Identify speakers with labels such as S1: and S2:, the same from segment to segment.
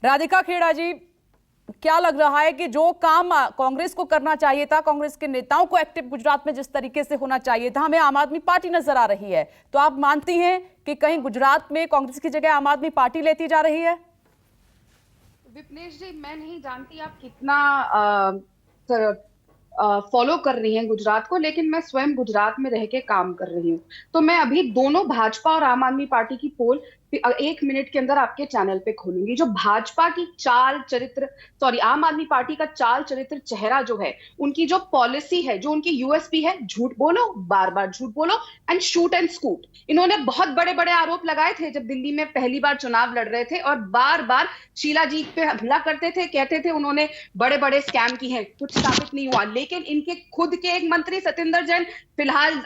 S1: राधिका खेड़ा जी, क्या लग रहा है कि जो काम कांग्रेस को करना चाहिए था, कांग्रेस के नेताओं को एक्टिव गुजरात में जिस तरीके से होना चाहिए था, हमें आम आदमी पार्टी नजर आ रही है, तो आप मानती हैं कि कहीं गुजरात में कांग्रेस की जगह आम आदमी पार्टी लेती जा रही है?
S2: विपनेश जी, मैं नहीं जानती आप कितना फॉलो कर रही हैं गुजरात को, लेकिन मैं स्वयं गुजरात में रह के काम कर रही हूँ। तो मैं अभी दोनों भाजपा और आम आदमी पार्टी की पोल 1 मिनट के अंदर आपके चैनल पे खोलूंगी। जो भाजपा की चाल चरित्र, सॉरी, आम आदमी पार्टी का चाल चरित्र चेहरा जो है, उनकी जो पॉलिसी है, जो उनकी यूएसपी है, झूठ बोलो, बार बार झूठ बोलो एंड शूट एंड स्कूट। इन्होंने बहुत बड़े बड़े आरोप लगाए थे जब दिल्ली में पहली बार चुनाव लड़ रहे थे, और बार बार शीला जी पे हमला करते थे, कहते थे उन्होंने बड़े बड़े स्कैम किए हैं, कुछ साबित नहीं हुआ। लेकिन इनके खुद के एक मंत्री सत्येंद्र जैन फिलहाल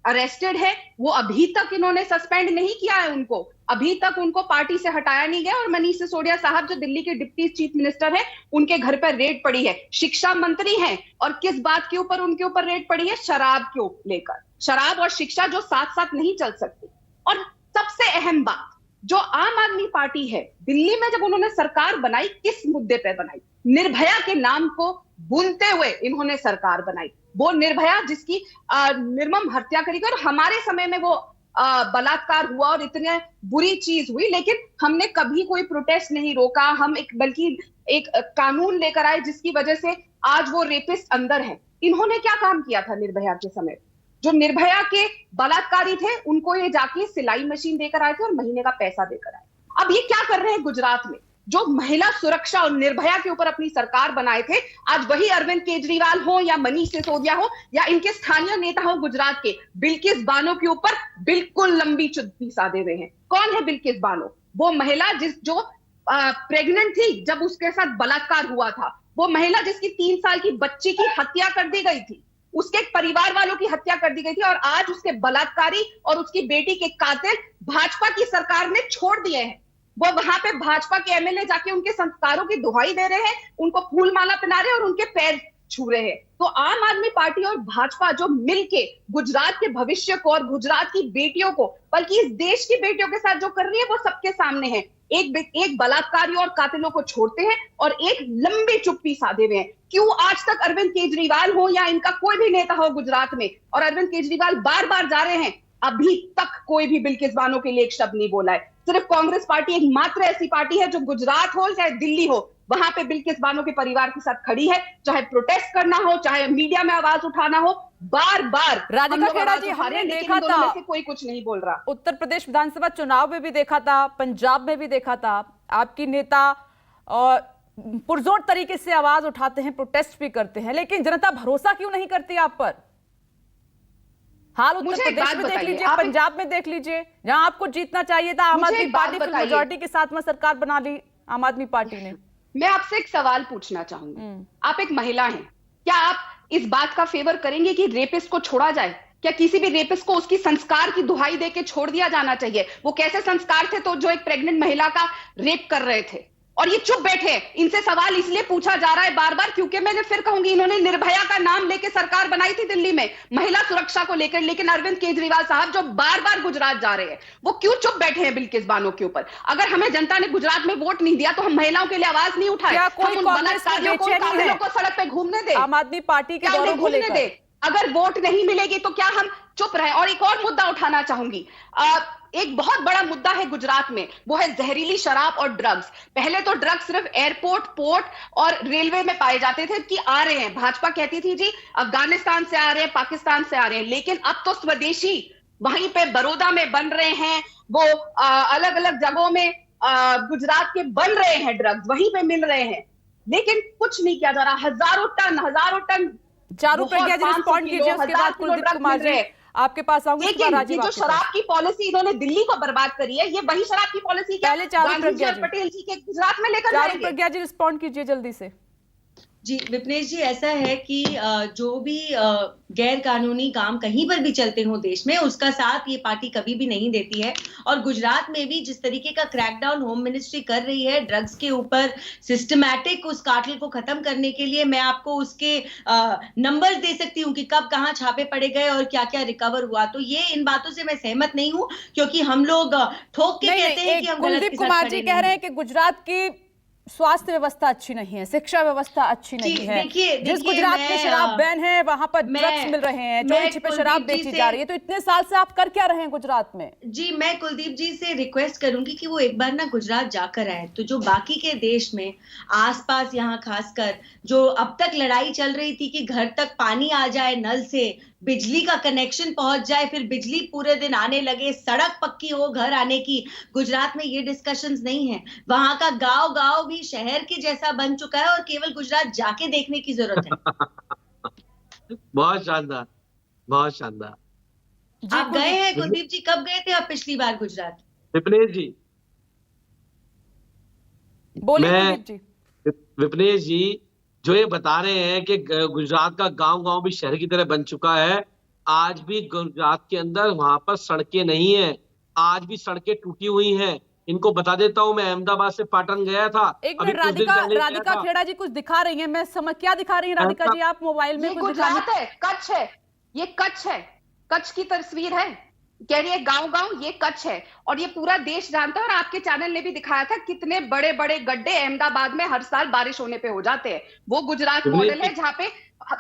S2: अरेस्टेड है, वो अभी तक इन्होंने सस्पेंड नहीं किया है उनको, अभी तक उनको पार्टी से हटाया नहीं गया। और मनीष सिसोदिया साहब जो दिल्ली के डिप्टी चीफ मिनिस्टर है, उनके घर पर रेड पड़ी है। शिक्षा मंत्री हैं, और किस बात के ऊपर उनके ऊपर रेड पड़ी है? शराब को लेकर। शराब और शिक्षा जो साथ साथ नहीं चल सकती। और सबसे अहम बात, जो आम आदमी पार्टी है, दिल्ली में जब उन्होंने सरकार बनाई, किस मुद्दे पर बनाई? निर्भया के नाम को भूनते हुए इन्होंने सरकार बनाई। वो निर्भया जिसकी निर्मम हत्या करी गई, और हमारे समय में वो बलात्कार हुआ और इतने बुरी चीज हुई, लेकिन हमने कभी कोई प्रोटेस्ट नहीं रोका। हम बल्कि एक कानून लेकर आए जिसकी वजह से आज वो रेपिस्ट अंदर है। इन्होंने क्या काम किया था निर्भया के समय? जो निर्भया के बलात्कारी थे, उनको ये जाके सिलाई मशीन देकर आए थे और महीने का पैसा देकर आए। अब ये क्या कर रहे हैं गुजरात में? जो महिला सुरक्षा और निर्भया के ऊपर अपनी सरकार बनाए थे, आज वही अरविंद केजरीवाल हो या मनीष सिसोदिया हो या इनके स्थानीय नेता हो गुजरात के, बिल्किस बानो के ऊपर बिल्कुल लंबी चुप्पी साधे हुए हैं। कौन है बिल्किस बानो? वो महिला जो प्रेग्नेंट थी जब उसके साथ बलात्कार हुआ था, वो महिला जिसकी 3 साल की बच्ची की हत्या कर दी गई थी, उसके परिवार वालों की हत्या कर दी गई थी, और आज उसके बलात्कारी और उसकी बेटी के कातिल भाजपा की सरकार ने छोड़ दिए हैं। वो वहां पे भाजपा के एमएलए जाके उनके संस्कारों की दुहाई दे रहे हैं, उनको फूल माला पहना रहे हैं और उनके पैर छू रहे हैं। तो आम आदमी पार्टी और भाजपा जो मिलके गुजरात के भविष्य को और गुजरात की बेटियों को, बल्कि इस देश की बेटियों के साथ जो कर रही है, वो सबके सामने है। एक बलात्कारी और कातिलों को छोड़ते हैं और एक लंबी चुप्पी साधे हुए हैं। क्यों आज तक अरविंद केजरीवाल हो या इनका कोई भी नेता हो गुजरात में, और अरविंद केजरीवाल बार बार जा रहे हैं, अभी तक कोई भी बिल्किस बानो के लिए एक शब्द नहीं बोला है। सिर्फ कांग्रेस पार्टी एकमात्र ऐसी पार्टी है जो गुजरात हो चाहे दिल्ली हो, वहां पे बिल्किस बानो के परिवार के साथ खड़ी है। चाहे प्रोटेस्ट करना हो, चाहे मीडिया में आवाज उठाना हो, बार बार
S1: राधिका खेड़ा जी, हमने देखा था
S2: से कोई कुछ नहीं बोल रहा।
S1: उत्तर प्रदेश विधानसभा चुनाव में भी देखा था, पंजाब में भी देखा था, आपकी नेता और पुरजोर तरीके से आवाज उठाते हैं, प्रोटेस्ट भी करते हैं, लेकिन जनता भरोसा क्यों नहीं करती आप पर? हाल उत्तर प्रदेश में देख लीजिए, पंजाब में देख लीजिए, जहां आपको जीतना चाहिए था, आम आदमी पार्टी फिर मेजॉरिटी के साथ में सरकार बना ली आम आदमी पार्टी ने।
S2: मैं आपसे एक सवाल पूछना चाहूंगी, आप एक महिला हैं, क्या आप इस बात का फेवर करेंगे कि रेपिस्ट को छोड़ा जाए? क्या किसी भी रेपिस्ट को उसकी संस्कार की दुहाई देके छोड़ दिया जाना चाहिए? वो कैसे संस्कार थे तो जो एक प्रेग्नेंट महिला का रेप कर रहे थे, और ये चुप बैठे। इनसे सवाल इसलिए पूछा जा रहा है बार बार क्योंकि मैं फिर कहूंगी, इन्होंने निर्भया का नाम लेके सरकार बनाई थी दिल्ली में महिला सुरक्षा को लेकर, लेकिन अरविंद केजरीवाल साहब जो बार बार गुजरात जा रहे हैं, वो क्यों चुप बैठे हैं बिल्किस बानो के ऊपर? अगर हमें जनता ने गुजरात में वोट नहीं दिया तो हम महिलाओं के लिए आवाज नहीं उठाए? हम उन बलात्कारियों को सड़क पे घूमने दे,
S1: आम आदमी पार्टी के दौरों को
S2: घूमने दे? अगर वोट नहीं मिलेगी तो क्या हम चुप रहे? और एक और मुद्दा उठाना चाहूंगी, एक बहुत बड़ा मुद्दा है गुजरात में, वो है जहरीली शराब और ड्रग्स। पहले तो ड्रग्स सिर्फ एयरपोर्ट, पोर्ट और रेलवे में पाए जाते थे कि आ रहे हैं, भाजपा कहती थी जी अफगानिस्तान से आ रहे हैं, पाकिस्तान से आ रहे हैं, लेकिन अब तो स्वदेशी वहीं पे बड़ौदा में बन रहे हैं, वो अलग अलग जगहों में गुजरात के बन रहे हैं, ड्रग्स वहीं पे मिल रहे हैं, लेकिन कुछ नहीं किया जा रहा। हजारों टन
S1: चारू प्रज्ञा जी रिस्पॉन्ड कीजिए, उसके बाद कुलदीप कुमार जी आपके पास आऊंगी।
S2: ये जो शराब की पॉलिसी इन्होंने दिल्ली को बर्बाद करी है, ये वही शराब की पॉलिसी क्या गांधी जी और पटेल जी के गुजरात में लेकर जाएंगे?
S1: चारू प्रज्ञा जी रिस्पॉन्ड कीजिए जल्दी से।
S3: जी विपनेश जी, ऐसा है कि जो भी गैर कानूनी काम कहीं पर भी चलते हो देश में, उसका साथ ये पार्टी कभी भी नहीं देती है। और गुजरात में भी जिस तरीके का क्रैकडाउन होम मिनिस्ट्री कर रही है ड्रग्स के ऊपर, सिस्टमैटिक उस कार्टेल को खत्म करने के लिए, मैं आपको उसके नंबर्स दे सकती हूँ कि कब कहाँ छापे पड़े गए और क्या क्या रिकवर हुआ। तो ये इन बातों से मैं सहमत नहीं हूँ, क्योंकि हम लोग ठोक के कहते हैं कि हम
S1: कुलदीप कुमार जी कह रहे हैं कि गुजरात की स्वास्थ्य व्यवस्था अच्छी नहीं है, शिक्षा व्यवस्था अच्छी नहीं है। जिस गुजरात में शराब बैन है वहां पर ड्रग्स मिल रहे हैं, चोरी छिपे शराब बेची जा रही है। तो इतने साल से आप कर क्या रहे हैं गुजरात में?
S3: जी, मैं कुलदीप जी से रिक्वेस्ट करूंगी कि वो एक बार ना गुजरात जाकर आए। तो जो बाकी के देश में आसपास यहाँ खासकर जो अब तक लड़ाई चल रही थी कि घर तक पानी आ जाए, नल से बिजली का कनेक्शन पहुंच जाए, फिर बिजली पूरे दिन आने लगे, सड़क पक्की हो घर आने की, गुजरात में ये डिस्कशंस नहीं है। वहां का गांव गांव भी शहर के जैसा बन चुका है और केवल गुजरात जाके देखने की जरूरत है।
S4: बहुत शानदार, बहुत शानदार।
S3: आप गए हैं कुलदीप जी? कब गए थे आप पिछली बार गुजरात?
S4: विपनेश जी,
S1: बोलिए कुलदीप जी।
S4: विपनेश जी जो ये बता रहे हैं कि गुजरात का गांव गांव भी शहर की तरह बन चुका है, आज भी गुजरात के अंदर वहां पर सड़कें नहीं है, आज भी सड़कें टूटी हुई हैं। इनको बता देता हूं, मैं अहमदाबाद से पाटन गया था।
S1: एक मिनट, राधिका खेड़ा जी कुछ दिखा रही हैं, मैं समझ क्या दिखा रही हैं राधिका जी? आप मोबाइल में कुछ दिखा
S2: गुजरात है, कच्छ है, ये कच्छ है, कच्छ की तस्वीर है, कह रही है गांव गांव, ये कच्छ है। और ये पूरा देश जानता है, और आपके चैनल ने भी दिखाया था कितने बड़े बड़े गड्ढे अहमदाबाद में हर साल बारिश होने पे हो जाते हैं। वो गुजरात मॉडल है जहाँ पे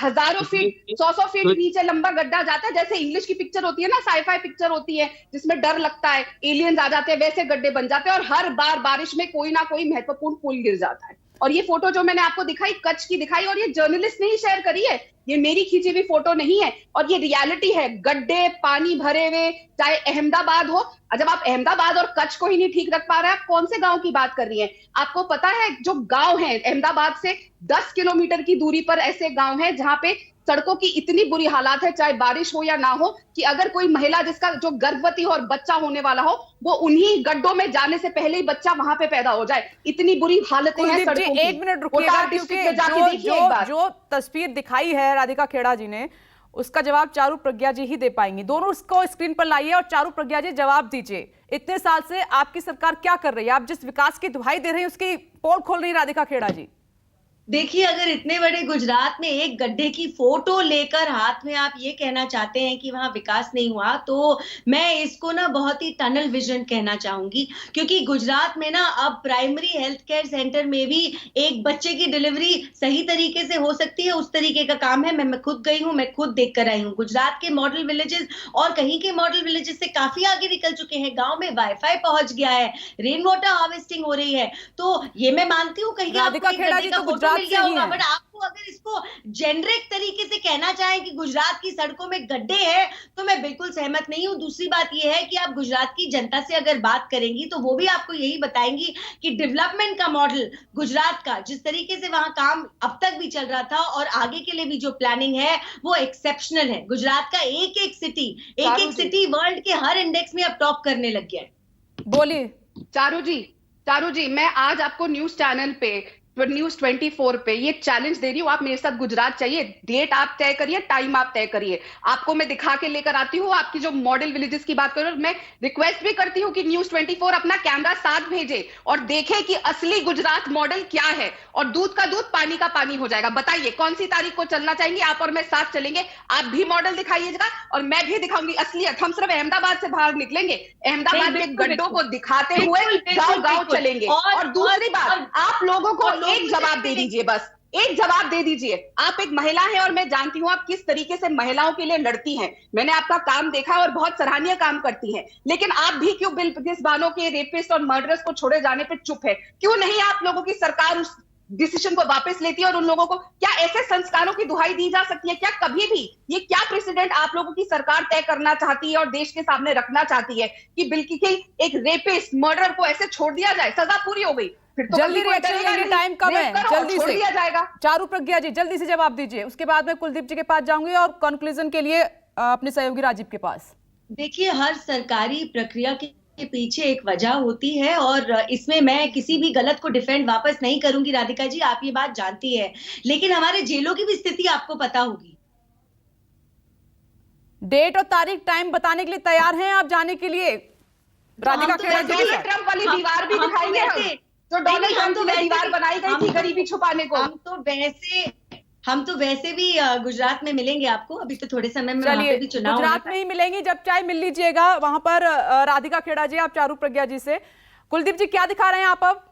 S2: हजारों फीट, 100 फीट नीचे लंबा गड्ढा जाता है। जैसे इंग्लिश की पिक्चर होती है ना, साईफाई पिक्चर होती है जिसमें डर लगता है, एलियंस आ जाते हैं, वैसे गड्ढे बन जाते हैं और हर बार बारिश में कोई ना कोई महत्वपूर्ण पुल गिर जाता है। और ये फोटो जो मैंने आपको दिखाई, कच्छ की दिखाई, और ये जर्नलिस्ट ने ही शेयर करी है, ये मेरी खींची हुई फोटो नहीं है। और ये रियलिटी है, गड्ढे पानी भरे हुए, चाहे अहमदाबाद हो। जब आप अहमदाबाद और कच्छ को ही नहीं ठीक रख पा रहे, आप कौन से गांव की बात कर रही हैं? आपको पता है जो गांव है अहमदाबाद से 10 किलोमीटर की दूरी पर ऐसे गांव है जहां पे सड़कों की इतनी बुरी हालात है, चाहे बारिश हो या ना हो, कि अगर कोई महिला जिसका जो गर्भवती हो और बच्चा होने वाला हो, वो उन्हीं गड्ढों में जाने से पहले ही बच्चा वहां पे पैदा हो जाए। इतनी बुरी हालतें हैं सड़कों की।
S1: एक मिनट रुकिएगा, क्योंकि जो तस्वीर दिखाई है राधिका खेड़ा जी ने, उसका जवाब चारू प्रज्ञा जी ही दे पाएंगी। दोनों उसको स्क्रीन पर लाइए और चारू प्रज्ञा जी जवाब दीजिए। इतने साल से आपकी सरकार क्या कर रही है? आप जिस विकास की दुहाई दे रहे हैं उसकी पोल खोल रही है राधिका खेड़ा जी।
S3: देखिए, अगर इतने बड़े गुजरात में एक गड्ढे की फोटो लेकर हाथ में आप ये कहना चाहते हैं कि वहां विकास नहीं हुआ, तो मैं इसको ना बहुत ही टनल विजन कहना चाहूंगी। क्योंकि गुजरात में ना अब प्राइमरी हेल्थ केयर सेंटर में भी एक बच्चे की डिलीवरी सही तरीके से हो सकती है, उस तरीके का काम है। मैं खुद गई हूँ, मैं खुद देख कर आई हूँ। गुजरात के मॉडल विलेजेस और कहीं के मॉडल विलेजेस से काफी आगे निकल चुके हैं। गाँव में वाईफाई पहुंच गया है, रेन वाटर हार्वेस्टिंग हो रही है। तो ये मैं मानती हूँ कहीं
S1: राधिका खेड़ा जी तो गुजरात से ही हैं।
S3: बट आपको अगर इसको जेनरिक तरीके से कहना चाहें कि गुजरात की सड़कों में गड्ढे हैं, तो मैं बिल्कुल सहमत नहीं हूं। दूसरी बात यह है कि आप गुजरात की जनता से अगर बात करेंगी तो वो भी आपको यही बताएंगी कि डेवलपमेंट का मॉडल गुजरात का, जिस तरीके से वहां काम अब तक भी चल रहा था और आगे के लिए भी जो प्लानिंग है, वो एक्सेप्शनल है। गुजरात का एक एक सिटी वर्ल्ड के हर इंडेक्स में अब टॉप करने लग गया है।
S1: बोलिए
S2: चारू जी, मैं आज आपको न्यूज चैनल पे, न्यूज 24 पे ये चैलेंज दे रही हूँ, आप मेरे साथ गुजरात चाहिए, डेट आप तय करिए, टाइम आप तय करिए, आपको मैं दिखा के लेकर आती हूँ। आपकी जो मॉडल विलेजेस की बात करो, मैं रिक्वेस्ट भी करती हूँ कि न्यूज 24 अपना कैमरा साथ भेजे और देखे कि असली गुजरात मॉडल क्या है। और दूध का दूध, पानी का पानी हो जाएगा। बताइए कौन सी तारीख को चलना चाहेंगे? आप और मैं साथ चलेंगे, आप भी मॉडल दिखाइएगा और मैं भी दिखाऊंगी असलियत। हम सिर्फ अहमदाबाद से बाहर निकलेंगे, अहमदाबाद के गड्ढों को दिखाते हुए गाँव गाँव चलेंगे। और दूसरी बात, आप लोगों को एक जवाब दे दीजिए, बस एक जवाब दे दीजिए। आप एक महिला हैं और मैं जानती हूं आप किस तरीके से महिलाओं के लिए लड़ती हैं। मैंने आपका काम देखा और बहुत सराहनीय काम करती हैं। लेकिन आप भी क्यों बिल्किस-बानो के रेपिस्ट और मर्डरर्स को छोड़े जाने पे चुप है? क्यों नहीं आप लोगों की सरकार उस डिसीजन को वापस लेती है और उन लोगों को, क्या ऐसे संस्कारों की दुहाई दी जा सकती है? क्या कभी भी ये क्या प्रेसिडेंट आप लोगों की सरकार तय करना चाहती है और देश के सामने रखना चाहती है कि बिल्कुल एक रेपिस्ट मर्डर को ऐसे छोड़ दिया जाए? सजा पूरी हो गई,
S1: जल्दी रिएक्शन के लिए टाइम कम है, जल्दी से
S2: दिया जाएगा।
S1: चारू प्रज्ञा जी जल्दी से जवाब दीजिए, उसके बाद मैं कुलदीप जी के पास जाऊंगी और कंक्लूजन के लिए अपने सहयोगी राजीव के पास।
S3: देखिए, हर सरकारी प्रक्रिया के पीछे एक वजह होती है और इसमें मैं किसी भी गलत को डिफेंड वापस नहीं करूंगी। राधिका जी, आप ये बात जानती है, लेकिन हमारे जेलों की भी स्थिति आपको पता होगी।
S1: डेट और तारीख, टाइम बताने के लिए तैयार हैं आप जाने के लिए? राधिका खेड़ा जी
S2: ट्रम्प वाली दीवार भी दिखाएंगे, जो डोनाल्ड ट्रम्प की दीवार बनाई गई थी गरीबी छुपाने को।
S3: हम तो वैसे भी गुजरात में मिलेंगे आपको, अभी तो थोड़े समय में वहां पे भी चुनाव
S1: गुजरात में ही मिलेंगी, जब चाहे मिल लीजिएगा वहां पर। राधिका खेड़ा जी, आप चारू प्रज्ञा जी से। कुलदीप जी क्या दिखा रहे हैं आप अब?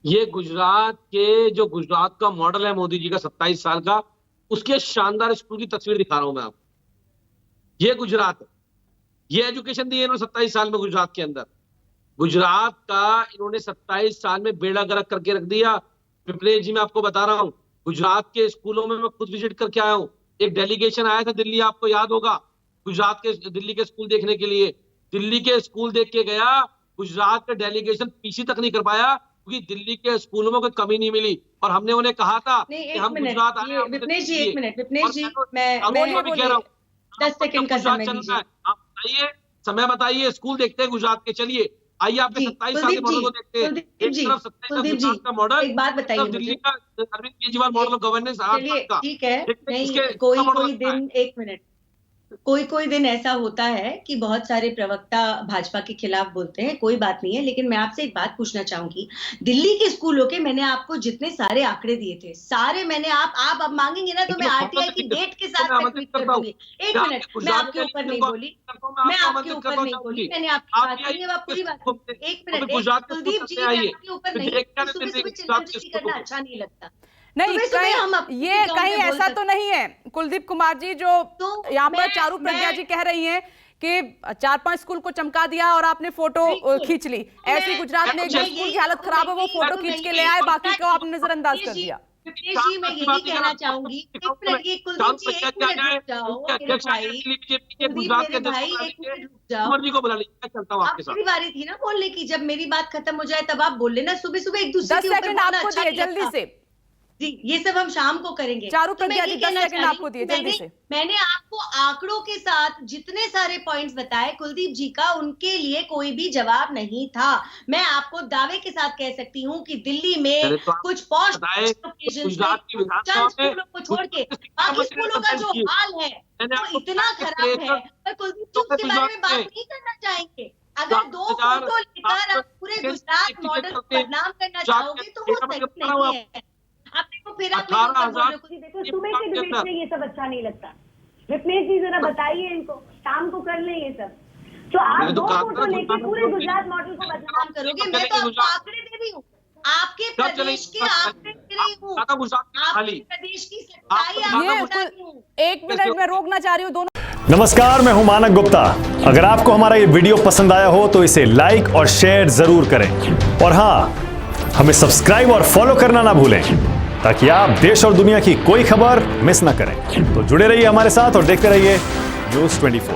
S4: ये गुजरात के जो गुजरात का मॉडल है मोदी जी का 27 साल का, उसके शानदार स्कूल की तस्वीर दिखा रहा हूं मैं आपको। ये गुजरात है, ये एजुकेशन दी है इन्होंने 27 साल में गुजरात के अंदर। गुजरात का इन्होंने 27 साल में बेड़ा गर्क करके रख दिया। विप्लेश जी मैं आपको बता रहा हूँ, गुजरात के स्कूलों में मैं खुद विजिट करके आया हूँ। एक डेलीगेशन आया था दिल्ली, आपको याद होगा, गुजरात के दिल्ली के स्कूल देखने के लिए। दिल्ली के स्कूल देख के गया, गुजरात का डेलीगेशन पीसी तक नहीं कर पाया क्योंकि दिल्ली के स्कूलों में कोई कमी नहीं मिली। और हमने उन्हें कहा था कि हम गुजरात आए।
S3: विपनेश जी एक मिनट, विपनेश जी मैं
S4: भी कह रहा हूँ
S3: 10 सेकंड का समय दीजिए।
S4: आप बताइए, समय बताइए, स्कूल देखते हैं गुजरात के। चलिए आइए आपके 27 साल के मॉडल को देखते हैं। एक तरफ 27 साल का मॉडल,
S3: एक बात बताइए मुझे,
S4: दिल्ली का Arvind Kejriwal model of governance 8 साल का।
S3: ठीक है, नहीं
S4: इसके
S3: कोई दिन, एक मिनट, कोई दिन ऐसा होता है कि बहुत सारे प्रवक्ता भाजपा के खिलाफ बोलते हैं, कोई बात नहीं है। लेकिन मैं आपसे एक बात पूछना चाहूंगी, दिल्ली के स्कूलों के मैंने आपको जितने सारे आंकड़े दिए थे, सारे मैंने आप अब मांगेंगे ना तो मैं आरटीआई की डेट के साथ मैं ट्वीट कर दूंगी। एक मिनट, मैं आपके ऊपर नहीं बोली, मैं आपके ऊपर नहीं बोली, मैंने आपकी बात करी है, पूरी बात। एक मिनट, कुलदीप जी मैं आपके ऊपर नहीं, सुबह चिल्लाची करना अच्छा नहीं लगता।
S1: नहीं, ये कहीं ऐसा तो नहीं है कुलदीप कुमार जी जो यहाँ पर चारू प्रज्ञा जी कह रही हैं कि 4-5 स्कूल को चमका दिया और आपने फोटो खींच ली। ऐसी गुजरात में एक स्कूल की हालत खराब है, वो फोटो खींच के ले आए, बाकी को आपने नजरअंदाज कर दिया।
S3: जी मैं यही कहना चाहूंगी, एक मिनट, ये कुलदीप जी एक मिनट रुक जाओ मेरे भाई, कुलदीप मेरे भाई एक मिनट रुक जाओ। आपकी बारी थी ना बोलने की, जब मेरी बात खत्म हो जाए तब आप बोल लेना। सुबह सुबह एक दूसरे
S1: 10 सेकंड आपको दिए जल्दी से
S3: जी, ये सब हम शाम को करेंगे।
S1: चारू प्रज्ञा जी 10 सेकंड आपको दिए जल्दी से।
S3: मैंने आपको आंकड़ों के साथ जितने सारे पॉइंट्स बताए कुलदीप जी का, उनके लिए कोई भी जवाब नहीं था। मैं आपको दावे के साथ कह सकती हूँ कि दिल्ली में कुछ पॉश स्कूलों को छोड़ के बाकी स्कूलों का जो हाल है वो इतना खराब है, पर कुलदीप जी उसके बारे में बात नहीं करना चाहेंगे। अगर 2 फोटो लेकर आप पूरे गुजरात मॉडल को बदनाम करना चाहोगे तो वो सही नहीं है। आपको फिर आप
S5: देखो, सुबह के डिबेट में ये सब अच्छा नहीं लगता। विपनेश जी जरा बताइए इनको, शाम को कर ले ये सब। तो आप 2 फोटो लेके पूरे गुजरात मॉडल को बदनाम
S3: करोगे। मैं तो आपको आंकड़े दे रही हूँ, आपके प्रदेश के आंकड़े दे रही हूँ, आपके प्रदेश की सच्चाई आपको बता रही हूँ।
S1: 1 मिनट में रोकना चाह रही हूँ दोनों।
S6: नमस्कार, मैं हूं मानक गुप्ता। अगर आपको हमारा ये वीडियो पसंद आया हो तो इसे लाइक और शेयर जरूर करें, और हाँ, हमें सब्सक्राइब और फॉलो करना ना भूलें ताकि आप देश और दुनिया की कोई खबर मिस ना करें। तो जुड़े रहिए हमारे साथ और देखते रहिए न्यूज़ 24।